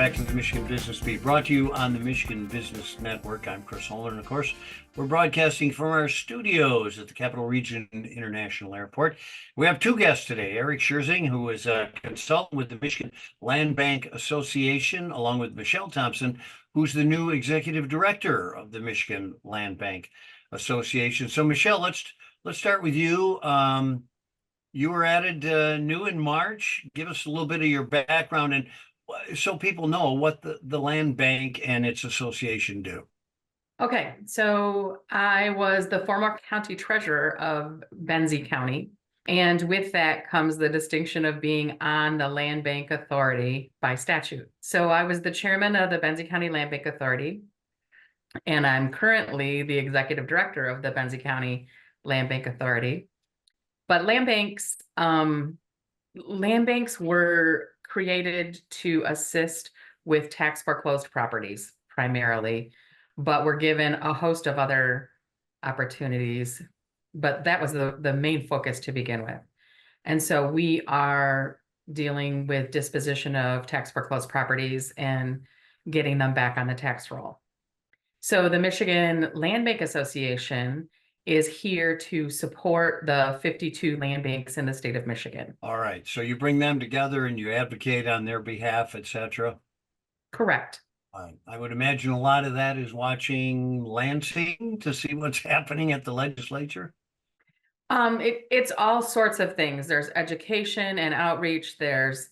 back to the Michigan Business Beat, brought to you on the Michigan Business Network. I'm Chris Holman, and of course, we're broadcasting from our studios at the Capital Region International Airport. We have two guests today, Eric Schertzing, who is a consultant with the Michigan Land Bank Association, along with Michelle Thompson, who's the new executive director of the Michigan Land Bank Association. So, Michelle, let's start with you. You were added new in March. Give us a little bit of your background and so people know what the land bank and its association do. Okay, so I was the former county treasurer of Benzie County. And with that comes the distinction of being on the Land Bank Authority by statute. So I was the chairman of the Benzie County Land Bank Authority, and I'm currently the executive director of the Benzie County Land Bank Authority. But land banks were created to assist with tax foreclosed properties primarily, but we're given a host of other opportunities. But that was the main focus to begin with. And so we are dealing with disposition of tax foreclosed properties and getting them back on the tax roll. So the Michigan Land Bank Association is here to support the 52 land banks in the state of Michigan. All right. So you bring them together and you advocate on their behalf, etc. Correct. I would imagine a lot of that is watching Lansing to see what's happening at the legislature. It's all sorts of things. There's education and outreach. There's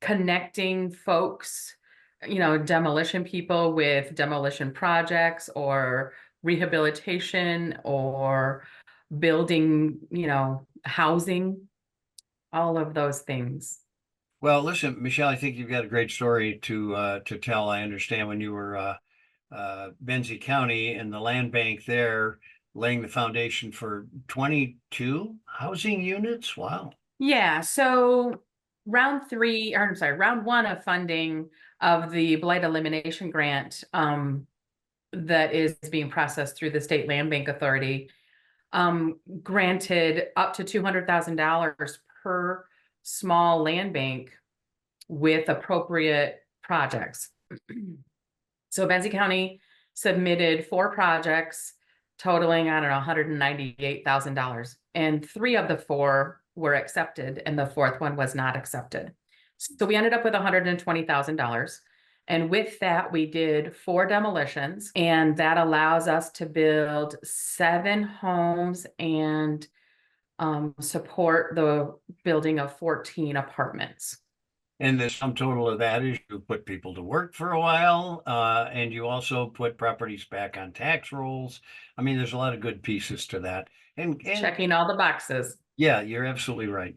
connecting folks, demolition people with demolition projects or rehabilitation or building, housing, all of those things. Well, listen, Michelle, I think you've got a great story to tell. I understand when you were Benzie County and the land bank there, laying the foundation for 22 housing units. Wow. Yeah. So round one of funding of the blight elimination grant that is being processed through the State Land Bank Authority granted up to $200,000 per small land bank with appropriate projects. So Benzie County submitted 4 projects totaling, $198,000. And 3 of the 4 were accepted and the 4th one was not accepted. So we ended up with $120,000. And with that, we did 4 demolitions, and that allows us to build 7 homes and support the building of 14 apartments. And the sum total of that is you put people to work for a while, and you also put properties back on tax rolls. I mean, there's a lot of good pieces to that. And checking all the boxes. Yeah, you're absolutely right.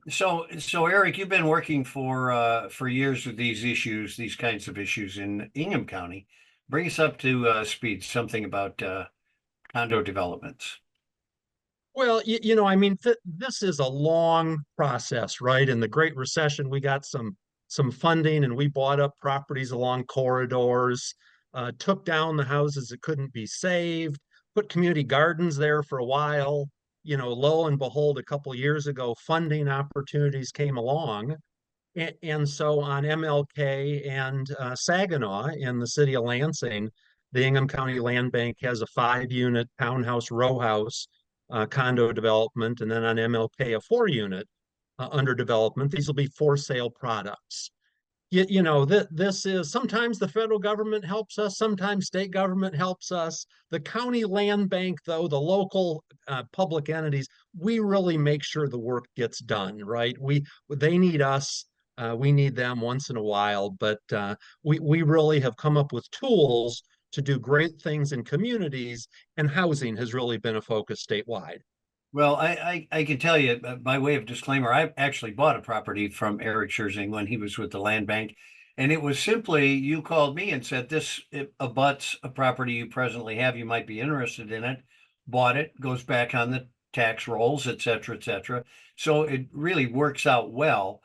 So Eric, you've been working for years with these kinds of issues in Ingham County. Bring us up to speed, something about condo developments. Well, this is a long process, right? In the Great Recession, we got some funding and we bought up properties along corridors, took down the houses that couldn't be saved, put community gardens there for a while. Lo and behold, a couple of years ago, funding opportunities came along. And so on MLK and Saginaw in the city of Lansing, the Ingham County Land Bank has a 5-unit townhouse row house condo development, and then on MLK, a 4-unit under development. These will be for sale products. This is sometimes the federal government helps us, sometimes state government helps us. The county land bank, though, the local public entities, we really make sure the work gets done, right? They need us. We need them once in a while, but we really have come up with tools to do great things in communities, and housing has really been a focus statewide. Well, I can tell you by way of disclaimer, I actually bought a property from Eric Schertzing when he was with the land bank. And it was simply, you called me and said, this abuts a property you presently have. You might be interested in it. Bought it, goes back on the tax rolls, et cetera, et cetera. So it really works out well.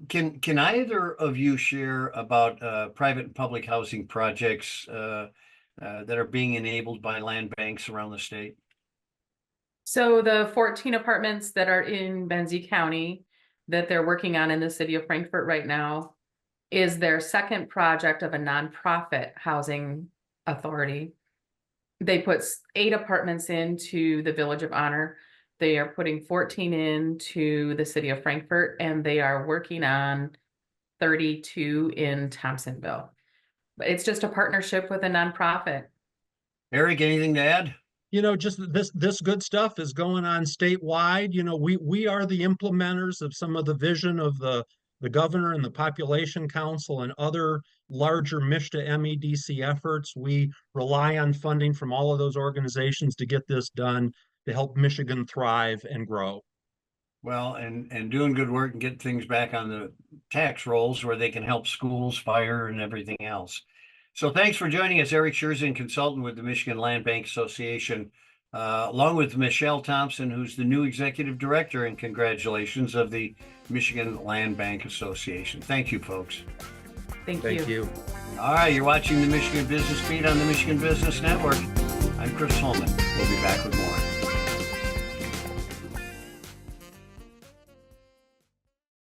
Can either of you share about private and public housing projects that are being enabled by land banks around the state? So the 14 apartments that are in Benzie County that they're working on in the city of Frankfort right now, is their second project of a nonprofit housing authority. They put 8 apartments into the Village of Honor. They are putting 14 into the city of Frankfurt, and they are working on 32 in Thompsonville. But it's just a partnership with a nonprofit. Eric, anything to add? Just this good stuff is going on statewide. We are the implementers of some of the vision of the governor and the population council and other larger MISTA MEDC efforts. We rely on funding from all of those organizations to get this done to help Michigan thrive and grow. Well, and doing good work and get things back on the tax rolls where they can help schools, fire, and everything else. So thanks for joining us, Eric Schertzing, consultant with the Michigan Land Bank Association, along with Michelle Thompson, who's the new executive director, and congratulations, of the Michigan Land Bank Association. Thank you, folks. Thank you. All right, you're watching the Michigan Business Beat on the Michigan Business Network. I'm Chris Holman. We'll be back with more.